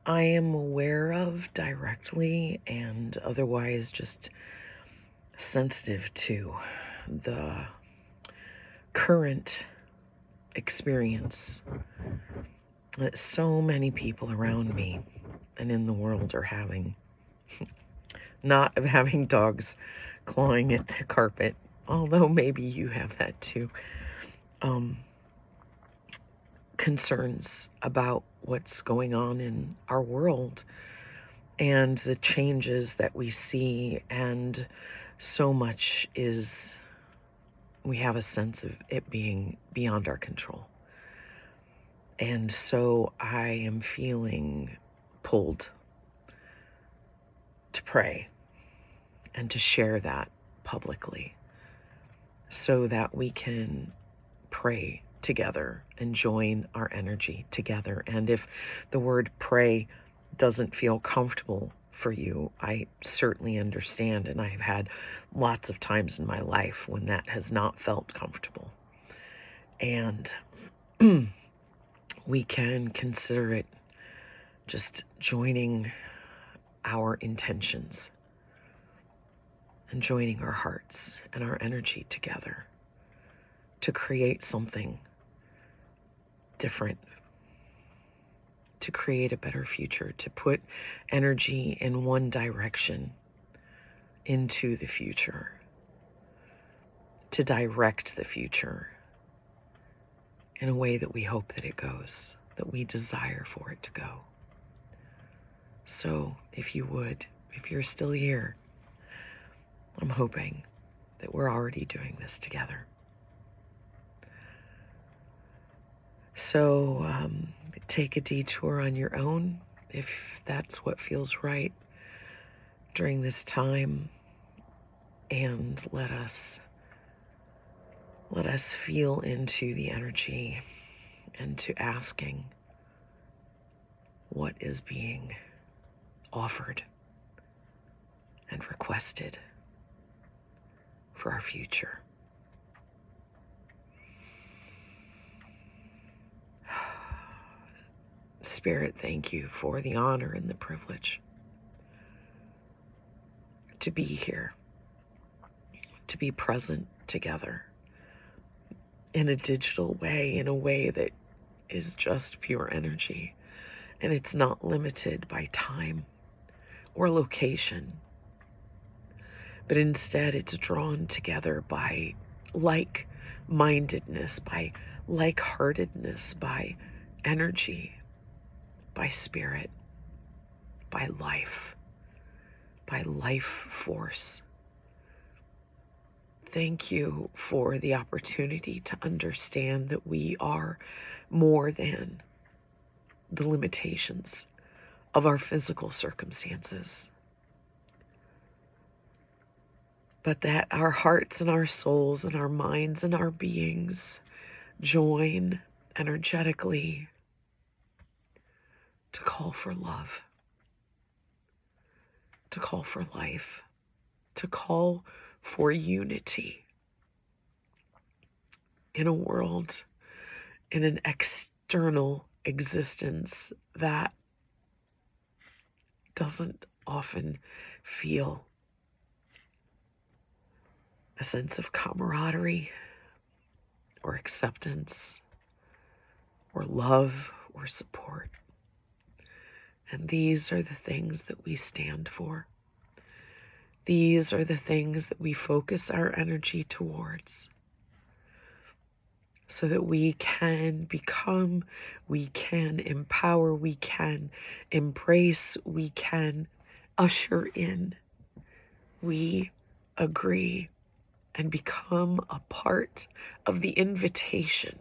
I am aware of directly and otherwise just sensitive to the current experience that so many people around me and in the world are having. Not of having dogs clawing at the carpet, although maybe you have that too. Um, Concerns about what's going on in our world and the changes that we see, and so much is, we have a sense of it being beyond our control. And so I am feeling pulled to pray and to share that publicly so that we can pray together and join our energy together. And if the word pray doesn't feel comfortable for you, I certainly understand. And I've had lots of times in my life when that has not felt comfortable. And we can consider it just joining our intentions and joining our hearts and our energy together to create something different, to create a better future, to put energy in one direction into the future, to direct the future in a way that we hope that it goes, that we desire for it to go. So if you would, if you're still here, I'm hoping that we're already doing this together. So take a detour on your own if that's what feels right during this time, and let us feel into the energy and to asking what is being offered and requested for our future. Spirit, thank you for the honor and the privilege to be here, to be present together in a digital way, in a way that is just pure energy, and it's not limited by time or location, but instead it's drawn together by like-mindedness, by like-heartedness, by energy, by spirit, by life force. Thank you for the opportunity to understand that we are more than the limitations of our physical circumstances, but that our hearts and our souls and our minds and our beings join energetically to call for love, to call for life, to call for unity in a world, in an external existence that doesn't often feel a sense of camaraderie or acceptance or love or support. And these are the things that we stand for. These are the things that we focus our energy towards, so that we can become, we can empower, we can embrace, we can usher in, we agree and become a part of the invitation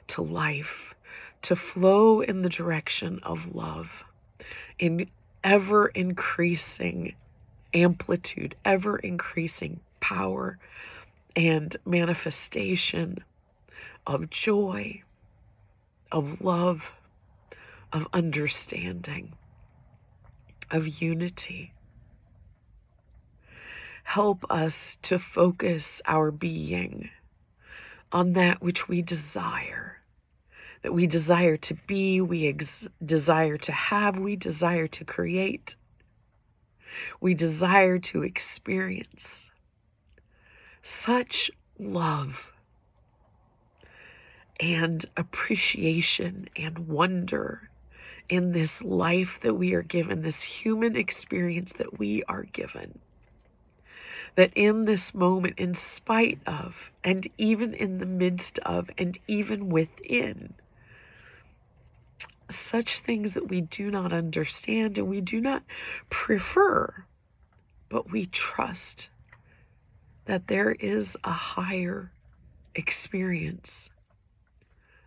to life, to flow in the direction of love, in ever increasing amplitude, ever increasing power and manifestation of joy, of love, of understanding, of unity. Help us to focus our being on that which we desire, that we desire to be, we desire to have, we desire to create, we desire to experience such love and appreciation and wonder in this life that we are given, this human experience that we are given. That in this moment, in spite of, and even in the midst of, and even within such things that we do not understand and we do not prefer, but we trust that there is a higher experience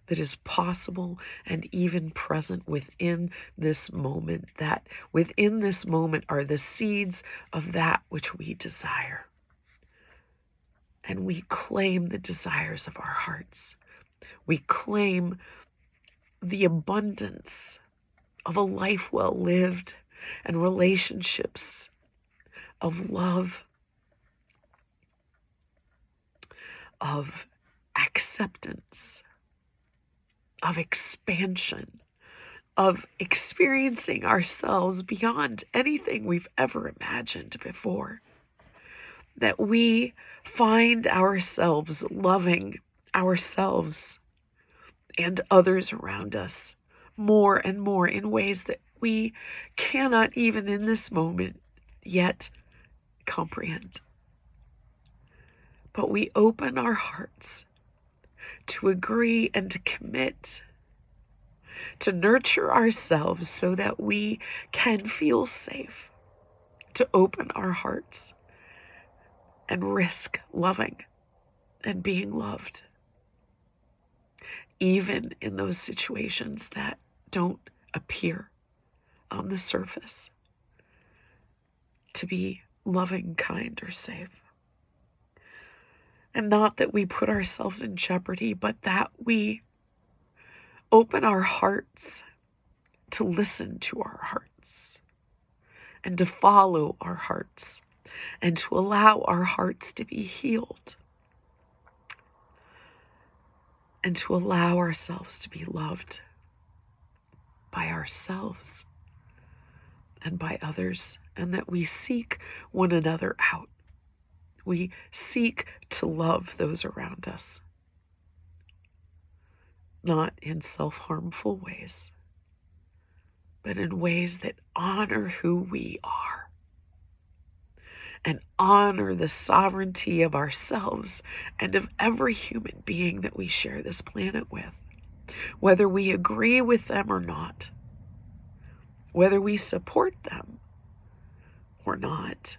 that is possible and even present within this moment, that within this moment are the seeds of that which we desire. And we claim the desires of our hearts. We claim the abundance of a life well lived and relationships of love, of acceptance, of expansion, of experiencing ourselves beyond anything we've ever imagined before. That we find ourselves loving ourselves and others around us more and more in ways that we cannot even in this moment yet comprehend. But we open our hearts to agree and to commit to nurture ourselves so that we can feel safe to open our hearts and risk loving and being loved, even in those situations that don't appear on the surface to be loving, kind, or safe. And not that we put ourselves in jeopardy, but that we open our hearts to listen to our hearts and to follow our hearts and to allow our hearts to be healed and to allow ourselves to be loved by ourselves and by others, and that we seek one another out. We seek to love those around us, not in self-harmful ways, but in ways that honor who we are and honor the sovereignty of ourselves and of every human being that we share this planet with, whether we agree with them or not, whether we support them or not,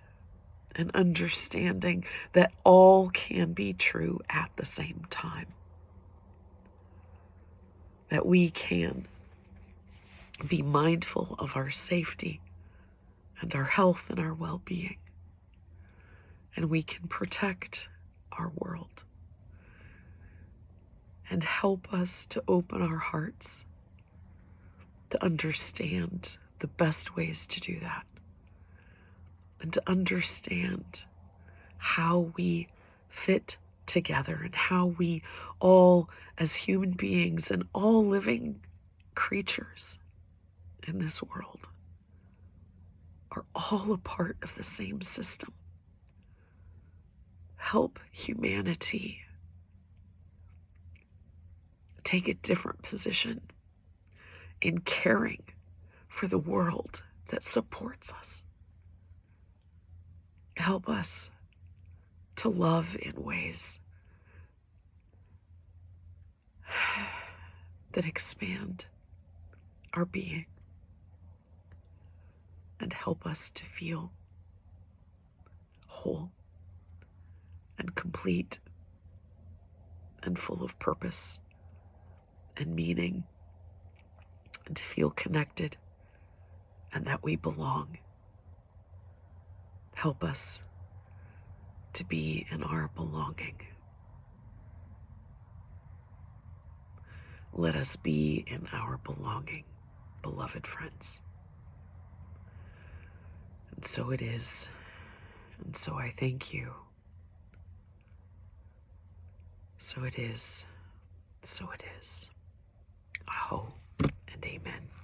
and understanding that all can be true at the same time, that we can be mindful of our safety and our health and our well-being, and we can protect our world and help us to open our hearts to understand the best ways to do that, and to understand how we fit together and how we all, as human beings and all living creatures in this world, are all a part of the same system. Help humanity take a different position in caring for the world that supports us. Help us to love in ways that expand our being and help us to feel whole and complete and full of purpose and meaning, and to feel connected and that we belong. Help us to be in our belonging. Let us be in our belonging, beloved friends. And so it is. And so I thank you. So it is. So it is. Aho and amen.